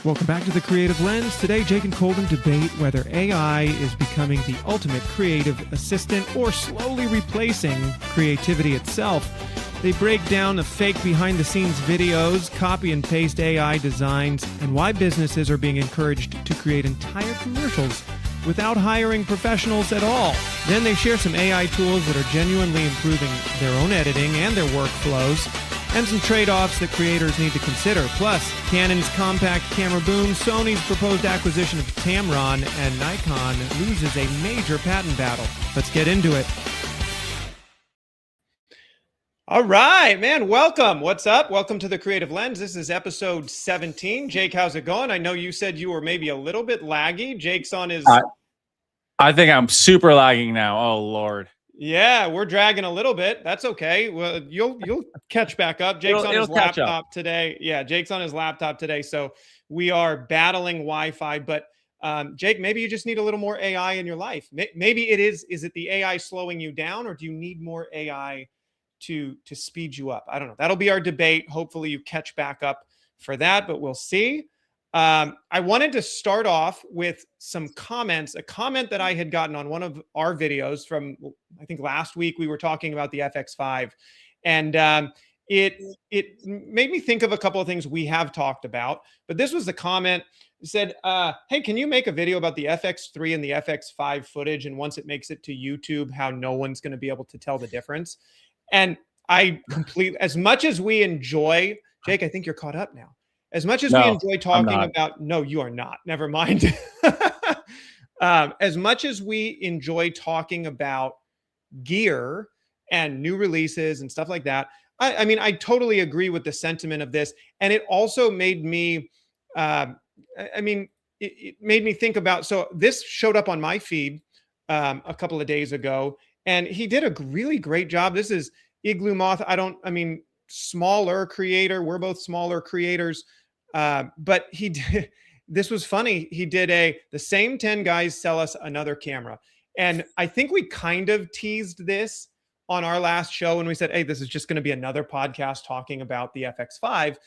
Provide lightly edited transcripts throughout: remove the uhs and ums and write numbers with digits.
Welcome back to The Creative Lens. Today, Jake and Colden debate whether AI is becoming the ultimate creative assistant or slowly replacing creativity itself. They break down the fake behind-the-scenes videos, copy and paste AI designs, and why businesses are being encouraged to create entire commercials without hiring professionals at all. Then they share some AI tools that are genuinely improving their own editing and their workflows, and some trade-offs that creators need to consider. Plus, Canon's compact camera boom, Sony's proposed acquisition of Tamron, and Nikon loses a major patent battle. Let's get into it. All right, man, welcome. What's up? Welcome to The Creative Lens. This is episode 17. Jake, how's it going? I know you said you were maybe a little bit laggy. Jake's on his... I think I'm super lagging now. Oh, Lord. Yeah, we're dragging a little bit. That's okay. Well, you'll catch back up. Jake's on his laptop today. Yeah, Jake's on his laptop today. So we are battling Wi-Fi. But Jake, maybe you just need a little more AI in your life. Maybe it is it the AI slowing you down, or do you need more AI to speed you up? I don't know. That'll be our debate. Hopefully you catch back up for that, but we'll see. I wanted to start off with some comments, a comment that I had gotten on one of our videos from, I think last week. We were talking about the FX5, and it made me think of a couple of things we have talked about, but this was the comment. It said, hey, can you make a video about the FX3 and the FX5 footage, and once it makes it to YouTube, how no one's going to be able to tell the difference? And I completely, as much as we enjoy, Jake, I think you're caught up now. As much as we enjoy talking about, no, you are not. Never mind. As much as we enjoy talking about gear and new releases and stuff like that, I mean, I totally agree with the sentiment of this. And it also made me, it made me think about, so this showed up on my feed a couple of days ago, and he did a really great job. This is Igloo Moth. Smaller creator. We're both smaller creators. But he did, this was funny. He did the same 10 guys sell us another camera. And I think we kind of teased this on our last show when we said, hey, this is just going to be another podcast talking about the FX5.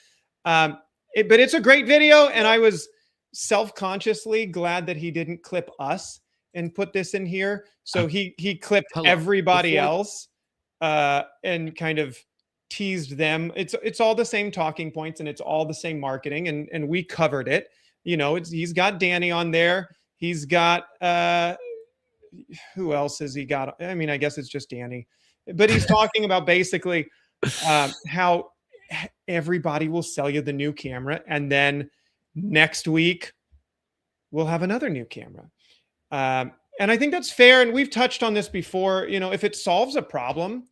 But it's a great video. And I was self-consciously glad that he didn't clip us and put this in here. So he clipped everybody else, and kind of teased them. It's all the same talking points, and it's all the same marketing, and we covered it. You know, he's got Danny on there. He's got who else has he got? I mean, I guess it's just Danny, but he's talking about basically how everybody will sell you the new camera, and then next week we'll have another new camera. And I think that's fair. And we've touched on this before. You know, if it solves a problem,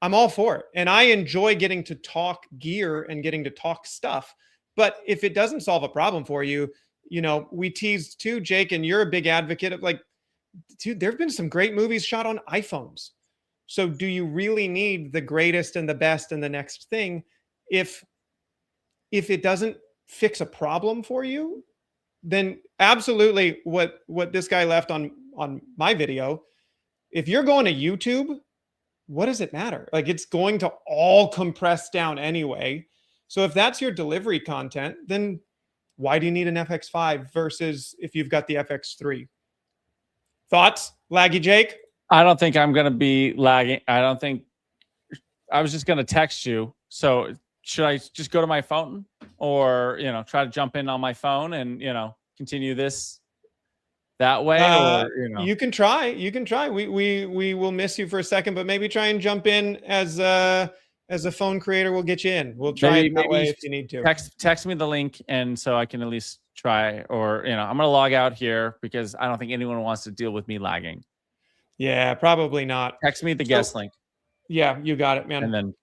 I'm all for it. And I enjoy getting to talk gear and getting to talk stuff. But if it doesn't solve a problem for you, you know, we teased too, Jake, and you're a big advocate of, like, dude, there've been some great movies shot on iPhones. So do you really need the greatest and the best and the next thing if it doesn't fix a problem for you? Then absolutely what this guy left on my video, if you're going to YouTube, what does it matter? Like, it's going to all compress down anyway. So if that's your delivery content, then why do you need an FX5 versus if you've got the FX3? Thoughts, Laggy Jake? I don't think I'm going to be lagging. I was just going to text you. So should I just go to my phone, or, you know, try to jump in on my phone and, you know, continue this that way? Or, you know, you can try. We will miss you for a second, but maybe try and jump in as a phone creator. We'll get you in. We'll try it that way if you need to. Text me the link, and so I can at least try. Or, you know, I'm gonna log out here because I don't think anyone wants to deal with me lagging. Yeah, probably not. Text me the guest link. Yeah, you got it, man. And then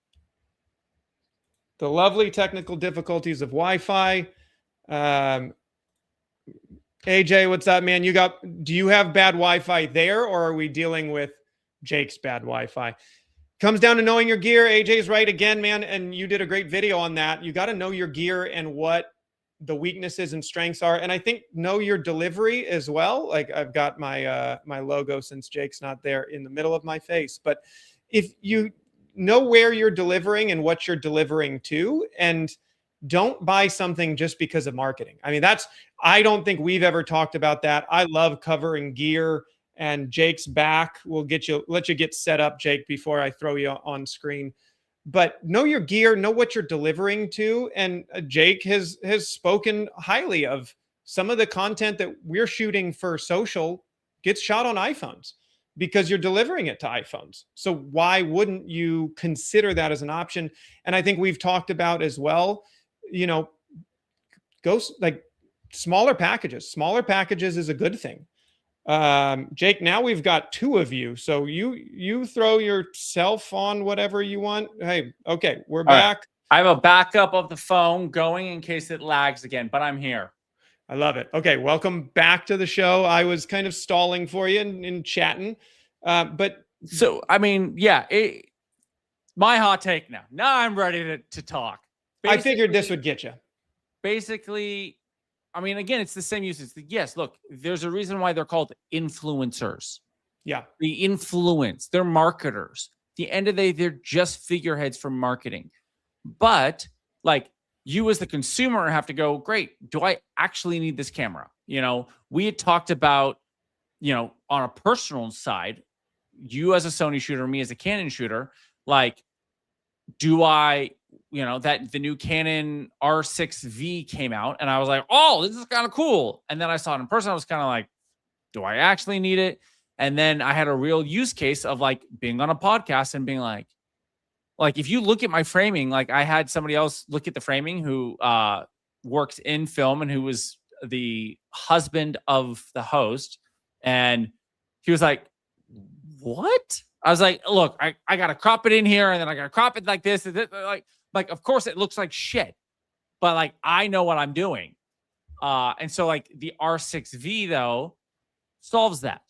the lovely technical difficulties of Wi-Fi. AJ, what's up, man? Do you have bad Wi-Fi there, or are we dealing with Jake's bad Wi-Fi? Comes down to knowing your gear. AJ's right again, man. And you did a great video on that. You got to know your gear and what the weaknesses and strengths are. And I think know your delivery as well. Like, I've got my my logo, since Jake's not there, in the middle of my face. But if you know where you're delivering and what you're delivering to, and don't buy something just because of marketing. I mean, I don't think we've ever talked about that. I love covering gear, and Jake's back. We'll let you get set up, Jake, before I throw you on screen. But know your gear, know what you're delivering to. And Jake has spoken highly of some of the content that we're shooting for social gets shot on iPhones because you're delivering it to iPhones. So why wouldn't you consider that as an option? And I think we've talked about as well, go like smaller packages. Smaller packages is a good thing. Jake, now we've got two of you, so you throw yourself on whatever you want. Hey, okay, we're back. Right. I have a backup of the phone going in case it lags again, but I'm here. I love it. Okay, welcome back to the show. I was kind of stalling for you and chatting, but so I mean, yeah, my hot take now. Now I'm ready to talk. I figured this would get you. Basically, I mean, again, it's the same usage. Yes, look, there's a reason why they're called influencers. Yeah. The influence. They're marketers. At the end of the day, they're just figureheads for marketing. But like you as the consumer have to go, great, do I actually need this camera? We had talked about, on a personal side, you as a Sony shooter, me as a Canon shooter, like, do I, that the new Canon R6V came out and I was like, oh, this is kind of cool. And then I saw it in person. I was kind of like, do I actually need it? And then I had a real use case of like being on a podcast and being like, if you look at my framing, like I had somebody else look at the framing who works in film and who was the husband of the host. And he was like, what? I was like, look, I got to crop it in here and then I got to crop it like this. Like, of course it looks like shit, but like, I know what I'm doing. And so like the R6V though solves that.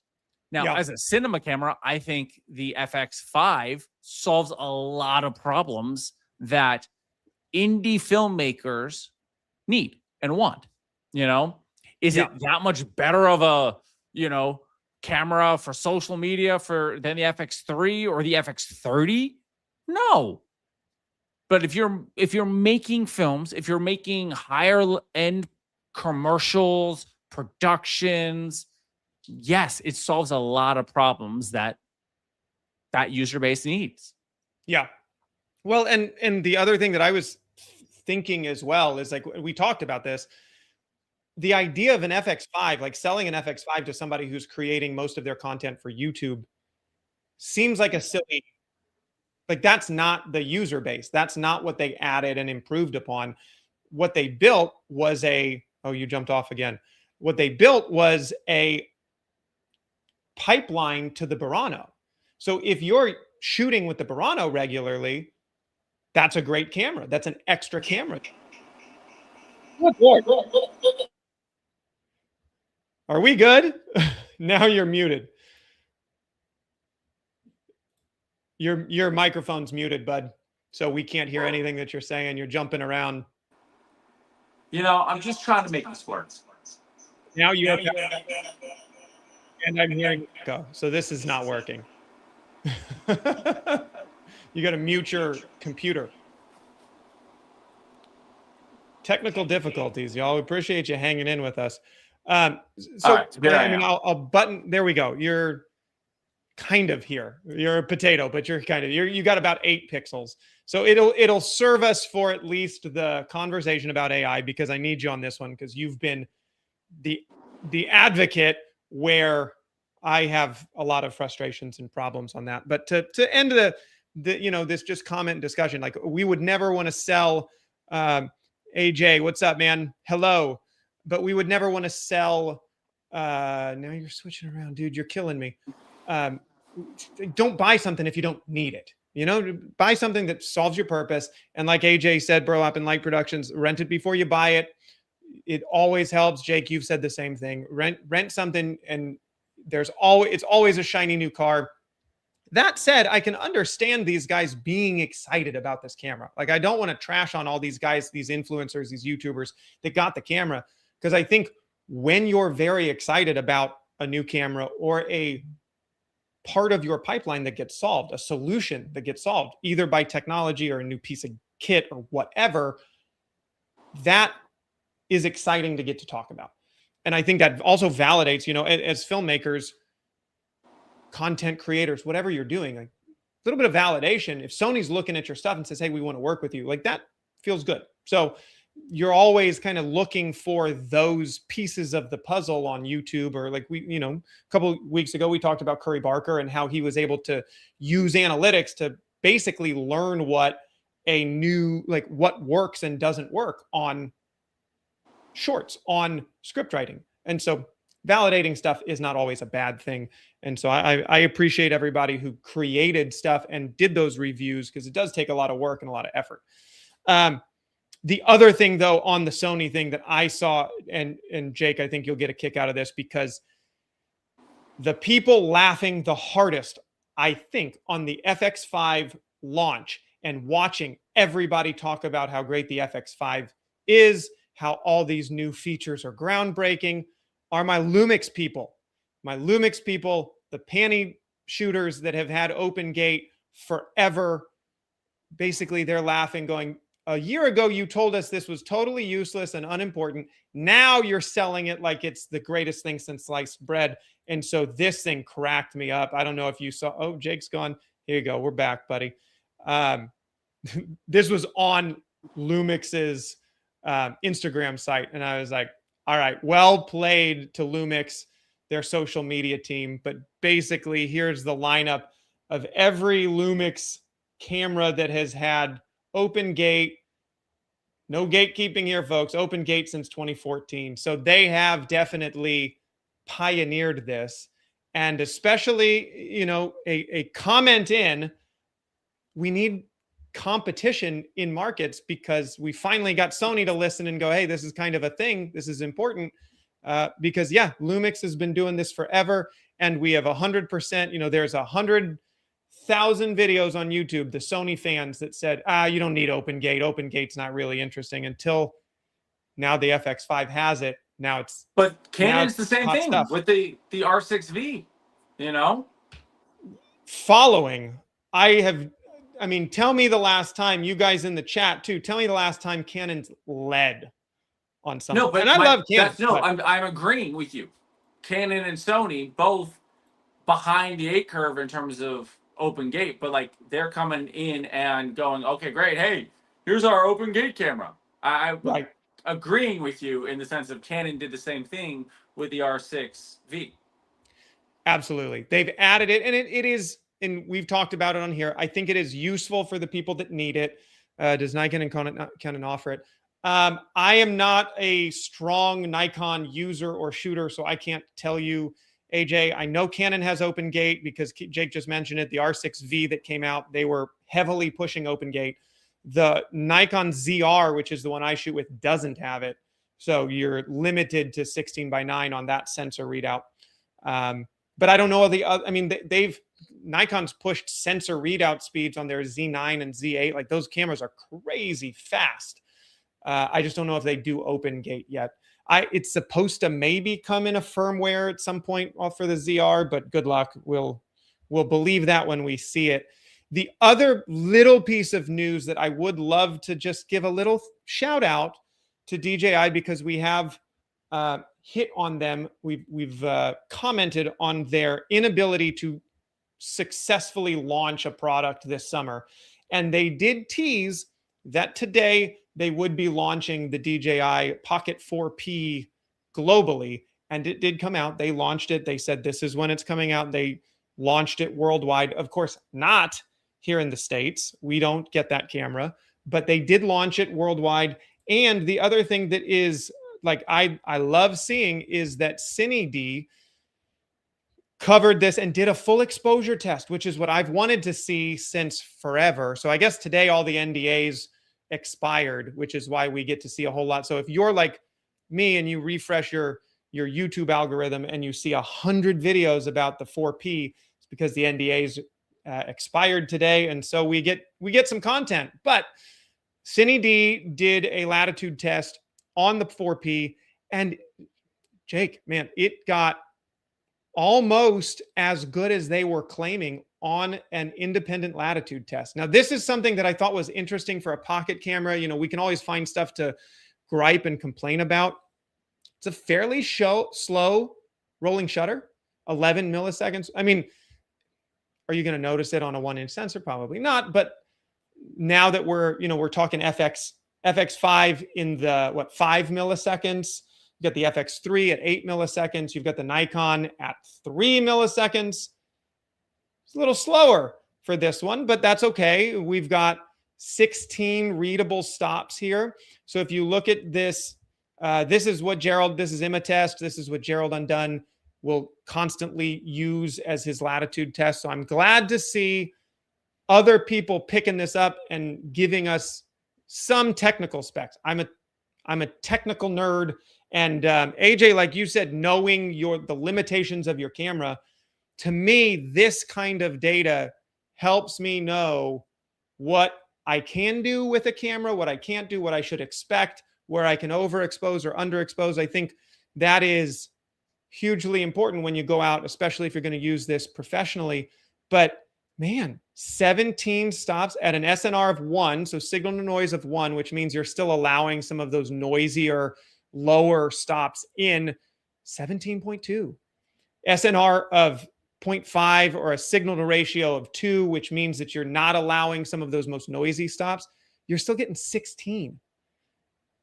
Now, as a cinema camera, I think the FX5 solves a lot of problems that indie filmmakers need and want. Is it that much better of a, camera for social media than the FX3 or the FX30? No. But if you're making films, if you're making higher end commercials, productions, yes, it solves a lot of problems that user base needs. Yeah. Well, and the other thing that I was thinking as well is like, we talked about this, the idea of an FX5, like selling an FX5 to somebody who's creating most of their content for YouTube seems like a silly, like that's not the user base. That's not what they added and improved upon. What they built was you jumped off again. What they built was a pipeline to the Burano. So if you're shooting with the Burano regularly, that's a great camera. That's an extra camera. Are we good? Now you're muted. Your microphone's muted, bud. So we can't hear anything that you're saying. You're jumping around. I'm just trying to make this work. Now you have and I'm hearing go. So this is not working. You got to mute your computer. Technical difficulties, y'all. We appreciate you hanging in with us. I'll button. There we go. You're kind of here. You're a potato, but you got about 8 pixels. So it'll serve us for at least the conversation about AI, because I need you on this one, because you've been the advocate where I have a lot of frustrations and problems on that. But to end the this just comment discussion, like we would never want to sell AJ, what's up, man? Hello. But we would never want to sell. Now you're switching around, dude. You're killing me. Don't buy something if you don't need it. Buy something that solves your purpose. And like AJ said, Burlap and Light Productions, rent it before you buy it. It always helps. Jake, you've said the same thing. Rent something, and it's always a shiny new car. That said, I can understand these guys being excited about this camera. Like, I don't want to trash on all these guys, these influencers, these YouTubers that got the camera. Because I think when you're very excited about a new camera or a part of your pipeline that gets solved, a solution that gets solved, either by technology or a new piece of kit or whatever, that is exciting to get to talk about. And I think that also validates, as filmmakers, content creators, whatever you're doing, like a little bit of validation. If Sony's looking at your stuff and says, hey, we want to work with you, like that feels good. So you're always kind of looking for those pieces of the puzzle on YouTube, or like a couple of weeks ago, we talked about Curry Barker and how he was able to use analytics to basically learn what works and doesn't work on shorts, on script writing. And so validating stuff is not always a bad thing. And so I appreciate everybody who created stuff and did those reviews, because it does take a lot of work and a lot of effort. The other thing, though, on the Sony thing that I saw, and Jake, I think you'll get a kick out of this, because the people laughing the hardest, I think, on the FX5 launch and watching everybody talk about how great the FX5 is, how all these new features are groundbreaking, are my Lumix people. My Lumix people, the panty shooters that have had open gate forever. Basically, they're laughing, going, a year ago, you told us this was totally useless and unimportant. Now you're selling it like it's the greatest thing since sliced bread. And so this thing cracked me up. I don't know if you saw. Oh, Jake's gone. Here you go. We're back, buddy. This was on Lumix's Instagram site. And I was like, all right, well played to Lumix, their social media team. But basically, here's the lineup of every Lumix camera that has had open gate. No gatekeeping here, folks. Open gate since 2014. So they have definitely pioneered this. And especially, a comment in, we need competition in markets, because we finally got Sony to listen and go, hey, this is kind of a thing. This is important. Because Lumix has been doing this forever. And we have 100%, there's 100,000 videos on YouTube, the Sony fans that said, you don't need open gate. Open gate's not really interesting, until now the FX5 has it. Now it's, but Canon's the same thing stuff. With the R6V, following. Tell me the last time, you guys in the chat too, tell me the last time Canon's led on something. No, but and I love Canon. I'm agreeing with you. Canon and Sony both behind the 8 curve in terms of open gate, but like they're coming in and going, okay, great. Hey, here's our open gate camera. I'm agreeing with you in the sense of Canon did the same thing with the R6V. Absolutely. They've added it, and it is, and we've talked about it on here. I think it is useful for the people that need it. Does Nikon and Canon offer it? I am not a strong Nikon user or shooter, so I can't tell you, AJ. I know Canon has open gate because Jake just mentioned it. The R6V that came out, they were heavily pushing open gate. The Nikon ZR, which is the one I shoot with, doesn't have it. So you're limited to 16:9 on that sensor readout. But I don't know the other. Nikon's pushed sensor readout speeds on their Z9 and Z8. Like, those cameras are crazy fast. I just don't know if they do open gate yet. It's supposed to maybe come in a firmware at some point for the ZR, but good luck. We'll believe that when we see it. The other little piece of news that I would love to just give a little shout out to DJI, because we have hit on them. We've commented on their inability to successfully launch a product this summer. And they did tease that today they would be launching the DJI Pocket 4P globally. And it did come out. They launched it. They said this is when it's coming out. They launched it worldwide. Of course, not here in the States. We don't get that camera, but they did launch it worldwide. And the other thing that is, like, I love seeing is that CineD covered this and did a full exposure test, which is what I've wanted to see since forever. So I guess today all the NDAs expired, which is why we get to see a whole lot. So if you're like me and you refresh your YouTube algorithm and you see 100 videos about the 4P, it's because the NDAs expired today. And so we get some content. But CineD did a latitude test on the 4P, and Jake, man, it got almost as good as they were claiming on an independent latitude test. Now, this is something that I thought was interesting for a pocket camera. We can always find stuff to gripe and complain about. It's a fairly slow rolling shutter, 11 milliseconds. I mean, are you going to notice it on a 1-inch sensor? Probably not. But now that we're talking FX5 in the 5 milliseconds. You got the FX3 at 8 milliseconds. You've got the Nikon at 3 milliseconds. It's a little slower for this one, but that's okay. We've got 16 readable stops here. So if you look at this, this is Imatest. This is what Gerald Undone will constantly use as his latitude test. So I'm glad to see other people picking this up and giving us some technical specs. I'm a technical nerd. And AJ, like you said, knowing the limitations of your camera, to me, this kind of data helps me know what I can do with a camera, what I can't do, what I should expect, where I can overexpose or underexpose. I think that is hugely important when you go out, especially if you're going to use this professionally. But man, 17 stops at an SNR of 1, so signal to noise of 1, which means you're still allowing some of those noisier, lower stops in 17.2. SNR of 0.5 or a signal to ratio of 2, which means that you're not allowing some of those most noisy stops. You're still getting 16,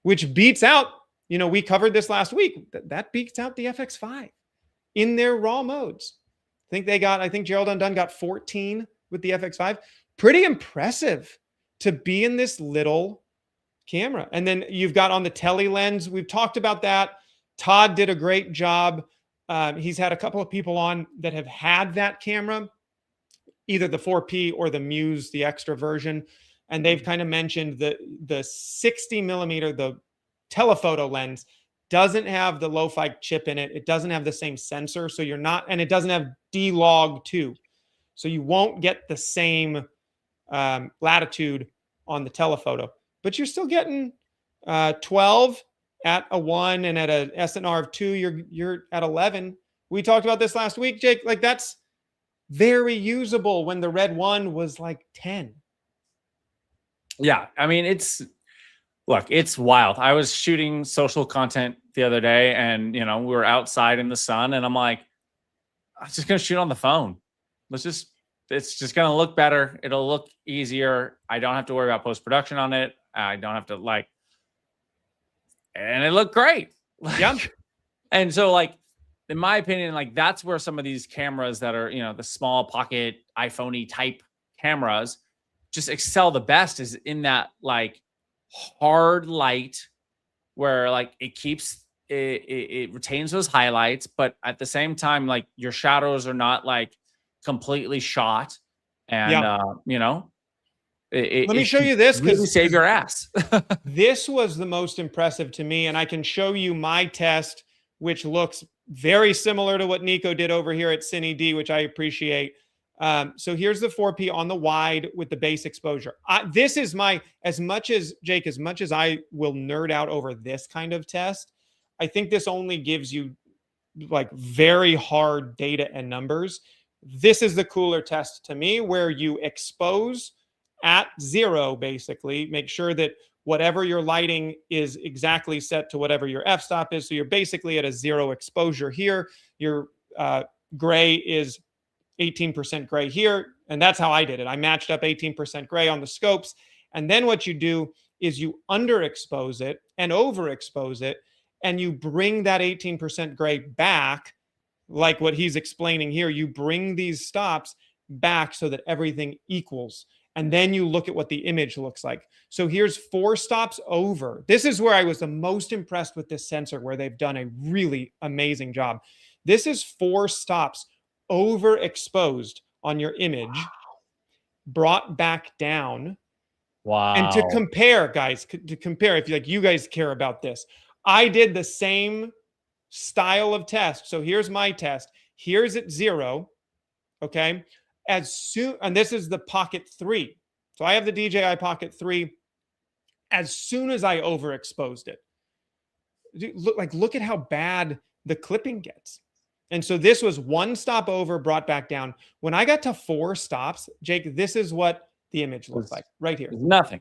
which beats out, we covered this last week. That beats out the FX5 in their raw modes. I think Gerald Undone got 14 with the FX5. Pretty impressive to be in this little camera. And then you've got on the tele lens, we've talked about that. Todd did a great job. He's had a couple of people on that have had that camera, either the 4P or the Muse, the extra version. And they've kind of mentioned the 60 millimeter, the telephoto lens doesn't have the lo-fi chip in it. It doesn't have the same sensor. So and it doesn't have D-Log 2. So you won't get the same latitude on the telephoto, but you're still getting 12 at a 1 and at a SNR of 2, you're at 11. We talked about this last week, Jake. Like, that's very usable when the Red 1 was like 10. Yeah. I mean, it's wild. I was shooting social content the other day and, we were outside in the sun and I'm like, I'm just going to shoot on the phone. It's just going to look better. It'll look easier. I don't have to worry about post-production on it. I don't have to and it looked great. Yeah. And so in my opinion, that's where some of these cameras that are, the small pocket iPhone-y type cameras just excel the best is in that hard light where it retains those highlights, but at the same time, your shadows are not completely shot. And, let me show you this really save your ass. This was the most impressive to me. And I can show you my test, which looks very similar to what Nico did over here at Cine D, which I appreciate. So here's the 4P on the wide with the base exposure. This is as much as I will nerd out over this kind of test, I think this only gives you very hard data and numbers. This is the cooler test to me, where you expose at 0, basically. Make sure that whatever you're lighting is exactly set to whatever your f-stop is. So you're basically at a 0 exposure here. Your gray is 18% gray here. And that's how I did it. I matched up 18% gray on the scopes. And then what you do is you underexpose it and overexpose it. And you bring that 18% gray back, like what he's explaining here. You bring these stops back so that everything equals. And then you look at what the image looks like. So here's 4 stops over. This is where I was the most impressed with this sensor, where they've done a really amazing job. This is 4 stops overexposed on your image, brought back down. Wow. And to compare, guys, if you guys care about this, I did the same style of test. So here's my test. Here's at 0. Okay. And this is the Pocket 3. So I have the DJI Pocket 3. As soon as I overexposed it, look at how bad the clipping gets. And so this was 1 stop over, brought back down. When I got to 4 stops, Jake, this is what the image looks like right here. Nothing.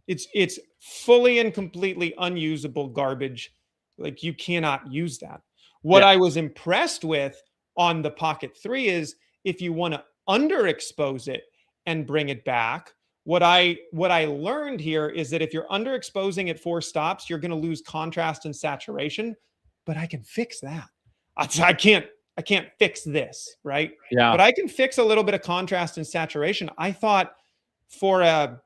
It's fully and completely unusable garbage. Like you cannot use that. What I was impressed with on the Pocket 3 is if you want to underexpose it and bring it back, what I learned here is that if you're underexposing at 4 stops, you're going to lose contrast and saturation, but I can fix that. I can't fix this, right? Yeah. But I can fix a little bit of contrast and saturation. I thought for a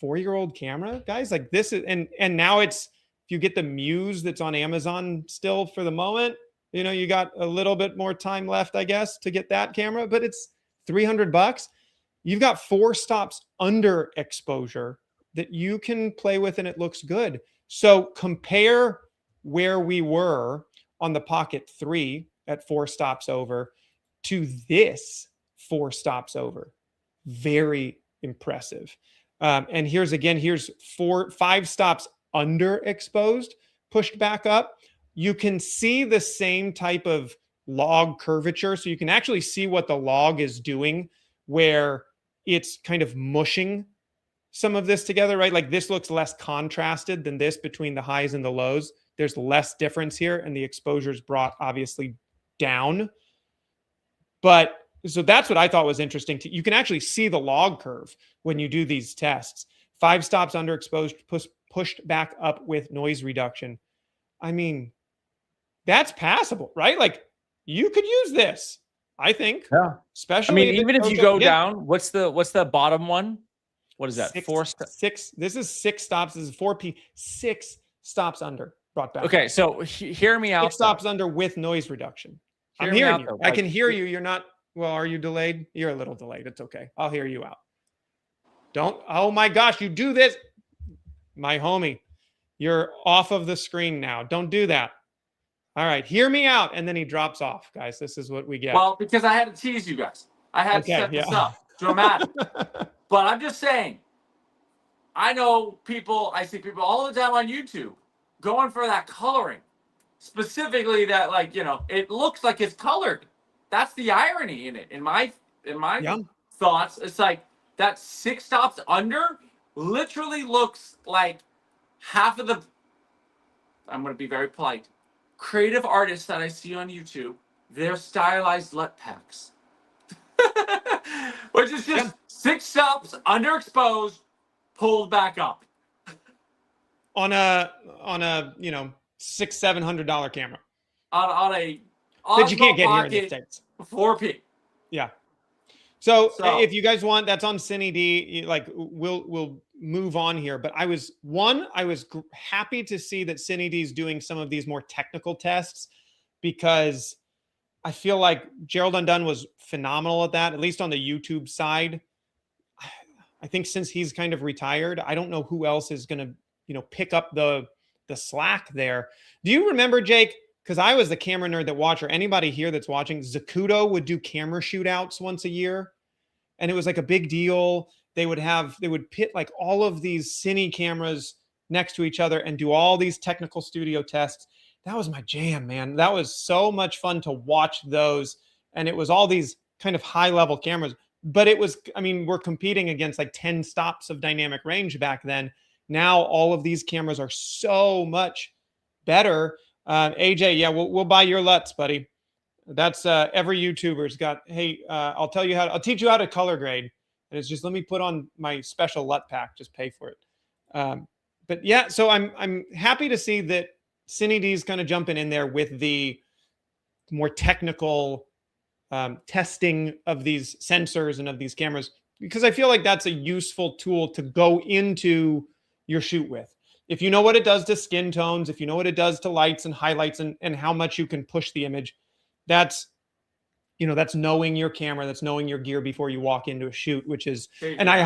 4-year-old camera, guys, like this is, and now it's, if you get the Muse that's on Amazon still for the moment, you know, you got a little bit more time left, I guess, to get that camera, but it's $300. You've got 4 stops under exposure that you can play with and it looks good. So compare where we were on the Pocket 3 at 4 stops over to this 4 stops over. Very impressive. And here's 5 stops underexposed, pushed back up. You can see the same type of log curvature. So you can actually see what the log is doing, where it's kind of mushing some of this together, right? Like this looks less contrasted than this between the highs and the lows. There's less difference here, and the exposure's brought obviously down. But so that's what I thought was interesting. You can actually see the log curve when you do these tests. 5 stops underexposed, pushed back up with noise reduction. I mean, that's passable, right? Like you could use this, I think. Yeah. Especially, I mean, even if you go down, what's the bottom one? What is that? 6. This is 6 stops. This is 4P. 6 stops under brought back. Okay, so hear me out. 6 stops under with noise reduction. I'm hearing you. I can hear you. You're not. Well, are you delayed? You're a little delayed. It's okay. I'll hear you out. Don't. Oh my gosh, you do this. My homie, you're off of the screen now. Don't do that. All right, hear me out. And then he drops off, guys. This is what we get. Well, because I had to tease you guys. I had to set this up. Dramatic. But I'm just saying, I know people, I see people all the time on YouTube going for that coloring. Specifically that, like, you know, it looks like it's colored. That's the irony in it. In my thoughts, it's like that 6 stops under literally looks like half of the, I'm going to be very polite, creative artists that I see on YouTube, they're stylized LUT packs. Which is just 6 stops underexposed, pulled back up. On a you know, $600-700 camera. On a that you can't get here in the States. 4P. Yeah. So if you guys want, that's on CineD. Like we'll move on here. But I was happy to see that CineD is doing some of these more technical tests, because I feel like Gerald Undone was phenomenal at least on the YouTube side. I think since he's kind of retired, I don't know who else is going to, you know, pick up the slack there. Do you remember, Jake? Because I was the camera nerd that watched, or anybody here that's watching, Zacuto would do camera shootouts once a year. And it was like a big deal. They would pit like all of these Cine cameras next to each other and do all these technical studio tests. That was my jam, man. That was so much fun to watch those. And it was all these kind of high level cameras, but it was, I mean, we're competing against like 10 stops of dynamic range back then. Now all of these cameras are so much better. AJ, yeah, we'll buy your LUTs, buddy. That's every YouTuber's got. Hey, I'll teach you how to color grade, and it's just, let me put on my special LUT pack. Just pay for it. But yeah, so I'm happy to see that CineD is kind of jumping in there with the more technical testing of these sensors and of these cameras, because I feel like that's a useful tool to go into your shoot with. If you know what it does to skin tones, if you know what it does to lights and highlights and how much you can push the image, that's, you know, that's knowing your camera, that's knowing your gear before you walk into a shoot, which is, and I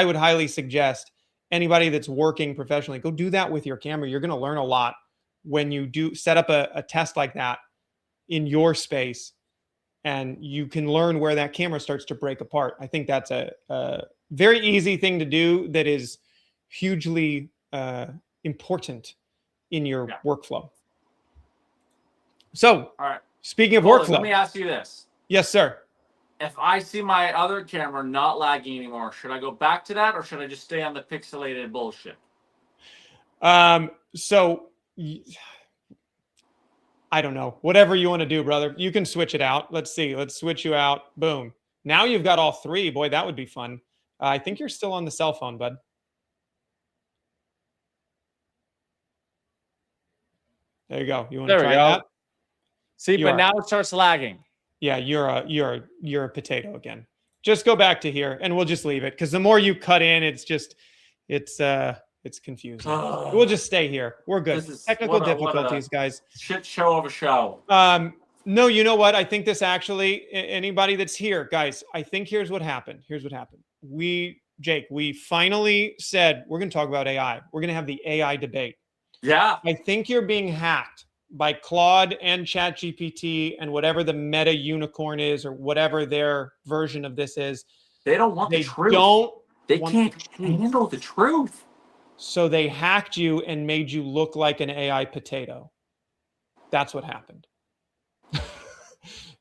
would highly suggest anybody that's working professionally, go do that with your camera. You're going to learn a lot when you do set up a test like that in your space, and you can learn where that camera starts to break apart. I think that's a very easy thing to do that is hugely important in your workflow. So, all right. Speaking of workflow, let me ask you this. Yes, sir. if I see my other camera not lagging anymore, should I go back to that or should I just stay on the pixelated bullshit? So I don't know. Whatever you want to do, brother. You can switch it out. Let's see. Let's switch you out. Boom. Now you've got all three. Boy, that would be fun. I think you're still on the cell phone, bud. There you go. You want to try that? See, but now it starts lagging. Yeah, you're a potato again. Just go back to here and we'll just leave it because the more you cut in, it's confusing. We'll just stay here. We're good. Technical difficulties, guys. Shit show of a show. No, you know what? I think this actually, anybody that's here, guys, I think here's what happened. Jake, we finally said we're going to talk about AI. We're going to have the AI debate. Yeah. I think you're being hacked by Claude and ChatGPT and whatever the meta unicorn is or whatever their version of this is. They don't want the truth. They can't handle the truth. So they hacked you and made you look like an AI potato. That's what happened.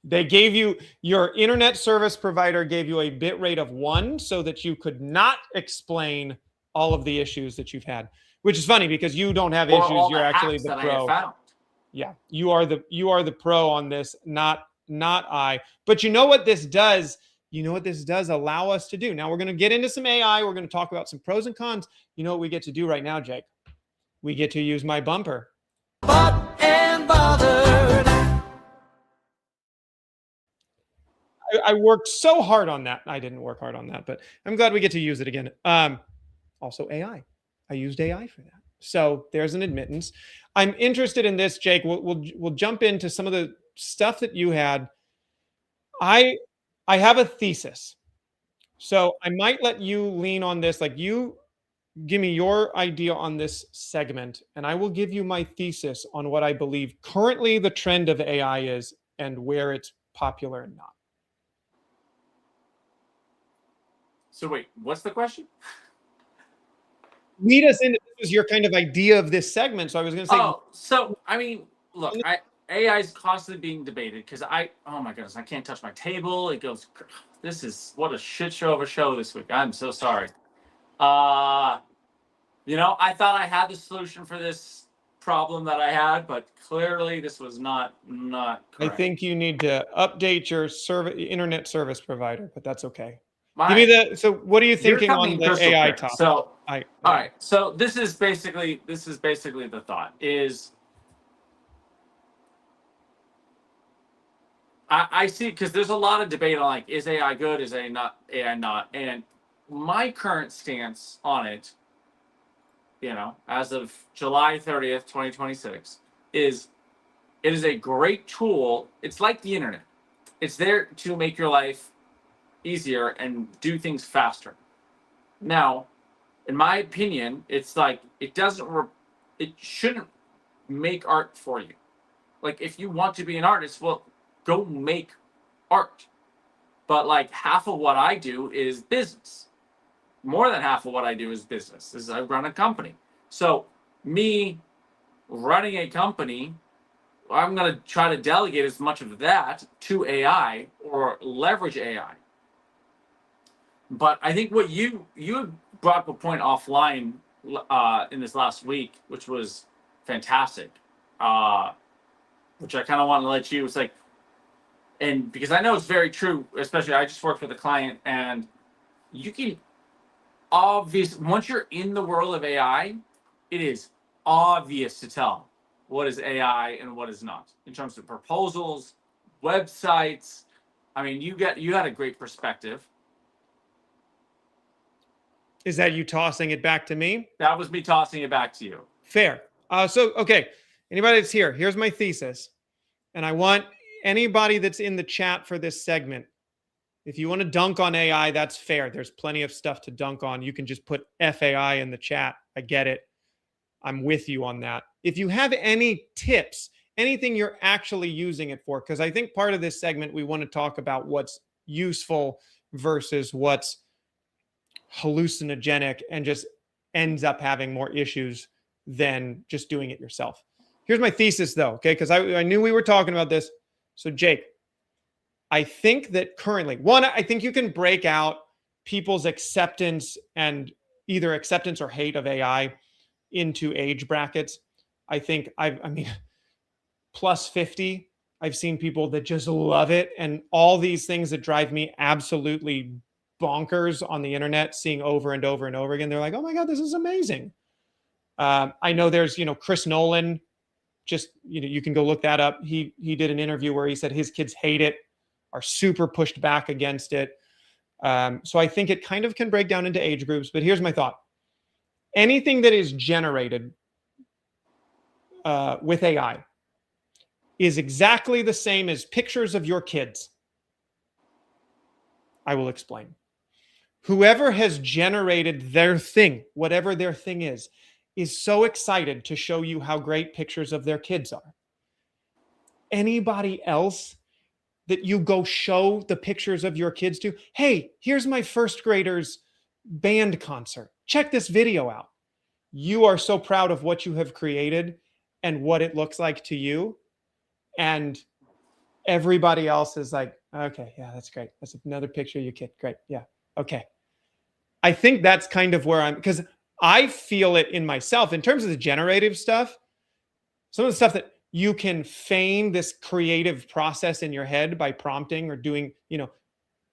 They gave you, your internet service provider gave you a bit rate of 1 so that you could not explain all of the issues that you've had, which is funny because you don't have issues. You're actually the pro. Yeah, you are the pro on this, not I. But you know what this does? You know what this does allow us to do? Now we're going to get into some AI. We're going to talk about some pros and cons. You know what we get to do right now, Jake? We get to use my bumper. But and bothered. I worked so hard on that. I didn't work hard on that, but I'm glad we get to use it again. Also AI. I used AI for that. So there's an admittance. I'm interested in this, Jake. We'll jump into some of the stuff that you had. I have a thesis. So I might let you lean on this. Like you give me your idea on this segment, and I will give you my thesis on what I believe currently the trend of AI is and where it's popular and not. So wait, what's the question? Lead us into, this was your kind of idea of this segment. So I was going to say. Oh, so I mean, look, AI is constantly being debated because oh my goodness, I can't touch my table. It goes, this is what a shit show of a show this week. I'm so sorry. I thought I had the solution for this problem that I had, but clearly this was not correct. I think you need to update your internet service provider, but that's okay. So what are you thinking on the AI topic? So, all right. So this is basically the thought is I see, because there's a lot of debate on like, is AI good? Is AI not? And my current stance on it, as of July 30th, 2026, is it is a great tool. It's like the internet. It's there to make your life easier and do things faster. Now, in my opinion, it's like it shouldn't make art for you. Like if you want to be an artist, well, go make art. But like half of what I do is business. More than half of what I do is business. I run a company. So me running a company, I'm going to try to delegate as much of that to AI or leverage AI. But I think what you brought up a point offline in this last week, which was fantastic, which I kind of want to let you. It's like, and because I know it's very true, especially I just worked with a client, and you can once you're in the world of AI, it is obvious to tell what is AI and what is not in terms of proposals, websites. I mean, you had a great perspective. Is that you tossing it back to me? That was me tossing it back to you. Fair. Okay. Anybody that's here, here's my thesis. And I want anybody that's in the chat for this segment, if you want to dunk on AI, that's fair. There's plenty of stuff to dunk on. You can just put FAI in the chat. I get it. I'm with you on that. If you have any tips, anything you're actually using it for, because I think part of this segment, we want to talk about what's useful versus what's hallucinogenic and just ends up having more issues than just doing it yourself. Here's my thesis though, okay? Because I knew we were talking about this. So Jake, I think that currently, one, I think you can break out people's acceptance and either acceptance or hate of AI into age brackets. I think I mean, plus 50, I've seen people that just love it, and all these things that drive me absolutely bonkers on the internet, seeing over and over and over again. They're like, oh my God, this is amazing. I know there's, Chris Nolan, just, you can go look that up. He did an interview where he said his kids hate it, are super pushed back against it. So I think it kind of can break down into age groups, but here's my thought. Anything that is generated with AI is exactly the same as pictures of your kids. I will explain. Whoever has generated their thing, whatever their thing is so excited to show you how great pictures of their kids are. Anybody else that you go show the pictures of your kids to, hey, here's my first grader's band concert. Check this video out. You are so proud of what you have created and what it looks like to you. And everybody else is like, okay, yeah, that's great. That's another picture of your kid. Great. Yeah. Okay. I think that's kind of where because I feel it in myself in terms of the generative stuff. Some of the stuff that you can feign this creative process in your head by prompting or doing,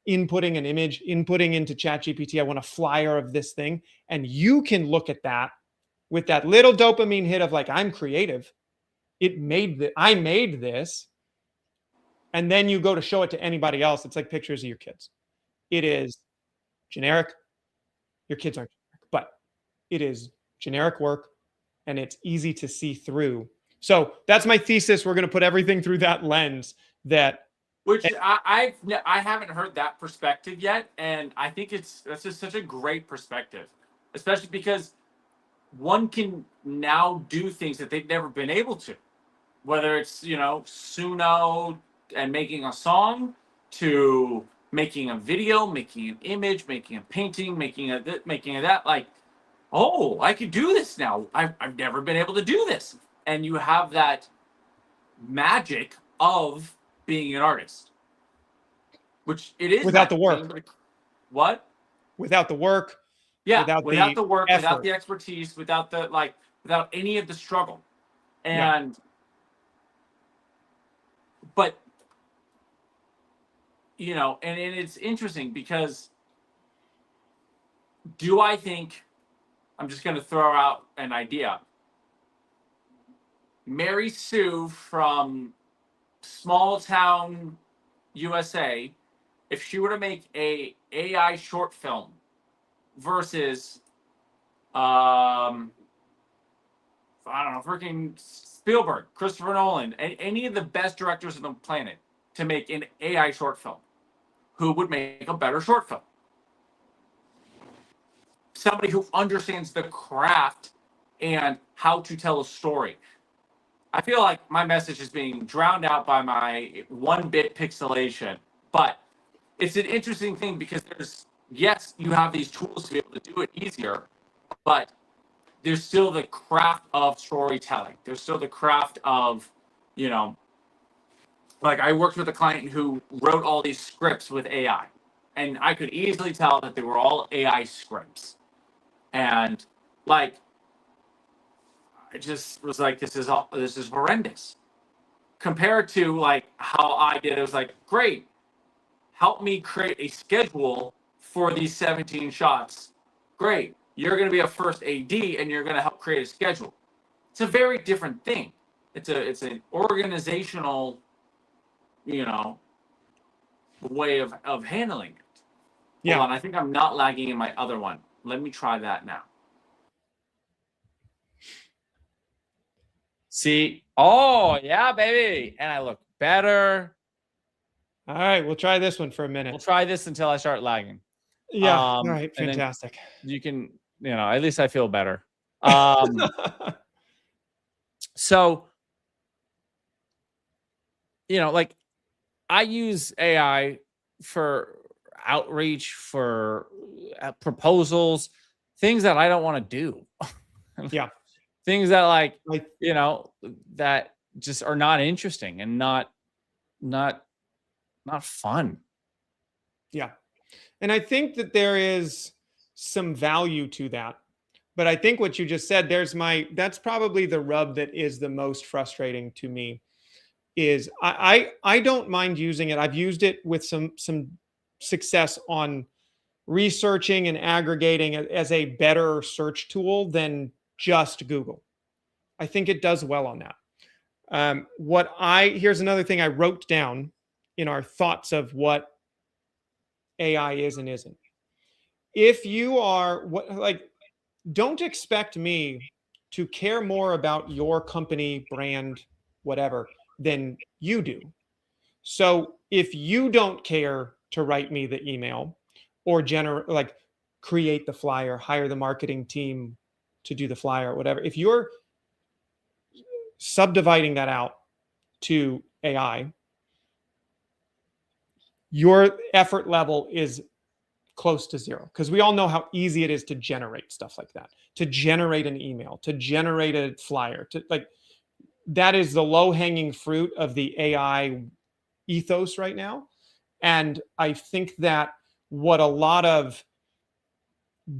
inputting an image, inputting into ChatGPT, I want a flyer of this thing. And you can look at that with that little dopamine hit of like, I'm creative. I made this. And then you go to show it to anybody else. It's like pictures of your kids. It is generic. Your kids aren't generic, but it is generic work and it's easy to see through. So that's my thesis. We're going to put everything through that lens which I haven't heard that perspective yet. And I think that's just such a great perspective, especially because one can now do things that they've never been able to, whether it's, Suno and making a song to making a video, making an image, making a painting, making a that, like, oh, I could do this now. I've never been able to do this. And you have that magic of being an artist, which it is without the work. What? Without the work. Yeah, without the work, effort. without the expertise, without any of the struggle. And but and it's interesting because do I think, I'm just going to throw out an idea. Mary Sue from small town USA, if she were to make a AI short film versus I don't know, freaking Spielberg, Christopher Nolan, any of the best directors on the planet to make an AI short film, who would make a better short film? Somebody who understands the craft and how to tell a story. I feel like my message is being drowned out by my 1-bit pixelation, but it's an interesting thing because yes, you have these tools to be able to do it easier, but there's still the craft of storytelling. There's still the craft of, like I worked with a client who wrote all these scripts with AI, and I could easily tell that they were all AI scripts. And like, I just was like, this is horrendous. Compared to like how I did, it was like, great, help me create a schedule for these 17 shots. Great, you're going to be a first AD and you're going to help create a schedule. It's a very different thing. It's an organizational, way of handling it. Yeah. Hold on, I think I'm not lagging in my other one. Let me try that now. See, oh yeah, baby, and I look better. All right, we'll try this one for a minute. We'll try this until I start lagging. Yeah. All right, fantastic. You can, at least I feel better. So, like I use AI for outreach, for proposals, things that I don't want to do. Yeah. Things that that just are not interesting and not not fun. Yeah. And I think that there is some value to that. But I think what you just said, that's probably the rub that is the most frustrating to me is I don't mind using it. I've used it with some success on researching and aggregating as a better search tool than just Google. I think it does well on that. Here's another thing I wrote down in our thoughts of what AI is and isn't. If you are don't expect me to care more about your company, brand, whatever, than you do. So if you don't care to write me the email or create the flyer, hire the marketing team to do the flyer or whatever, if you're subdividing that out to AI, your effort level is close to zero, because we all know how easy it is to generate stuff like that, to generate an email, to generate a flyer, that is the low-hanging fruit of the AI ethos right now. And I think that what a lot of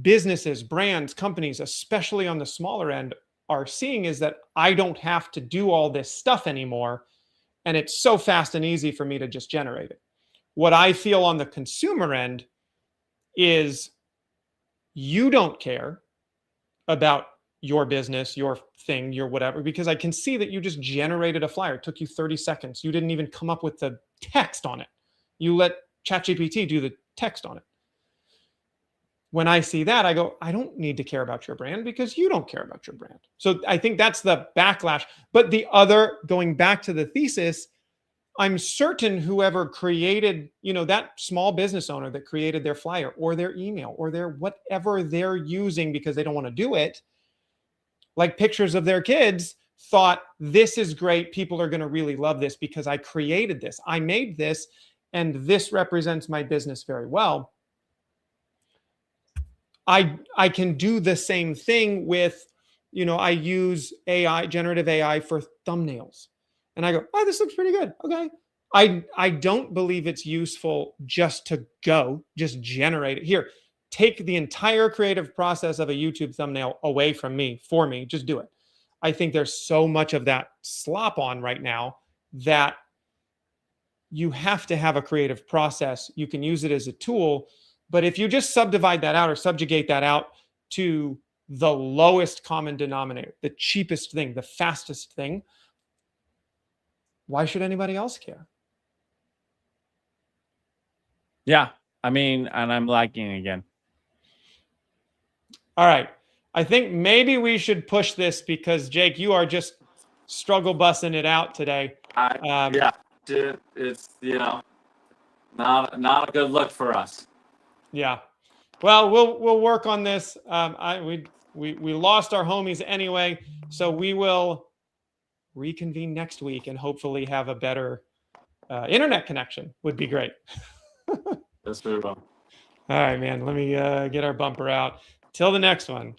businesses, brands, companies, especially on the smaller end, are seeing is that I don't have to do all this stuff anymore, and it's so fast and easy for me to just generate it. What I feel on the consumer end is you don't care about your business, your thing, your whatever, because I can see that you just generated a flyer. It took you 30 seconds. You didn't even come up with the text on it. You let ChatGPT do the text on it. When I see that, I go, I don't need to care about your brand because you don't care about your brand. So I think that's the backlash. But going back to the thesis, I'm certain whoever created, that small business owner that created their flyer or their email or their whatever they're using because they don't want to do it, like pictures of their kids, thought this is great. People are going to really love this because I created this. I made this, and this represents my business very well. I can do the same thing with, I use AI, generative AI for thumbnails. And I go, oh, this looks pretty good. Okay. I don't believe it's useful just to just generate it. Here, take the entire creative process of a YouTube thumbnail away from me, for me, just do it. I think there's so much of that slop on right now that you have to have a creative process. You can use it as a tool, but if you just subdivide that out or subjugate that out to the lowest common denominator, the cheapest thing, the fastest thing, why should anybody else care? Yeah. I mean, and I'm lagging again. All right. I think maybe we should push this because, Jake, you are just struggle bussing it out today. Yeah, it's, not a good look for us. Yeah. Well, we'll work on this. We lost our homies anyway, so we will reconvene next week and hopefully have a better internet connection. Would be great. Yes, we will. All right, man. Let me get our bumper out. Till the next one.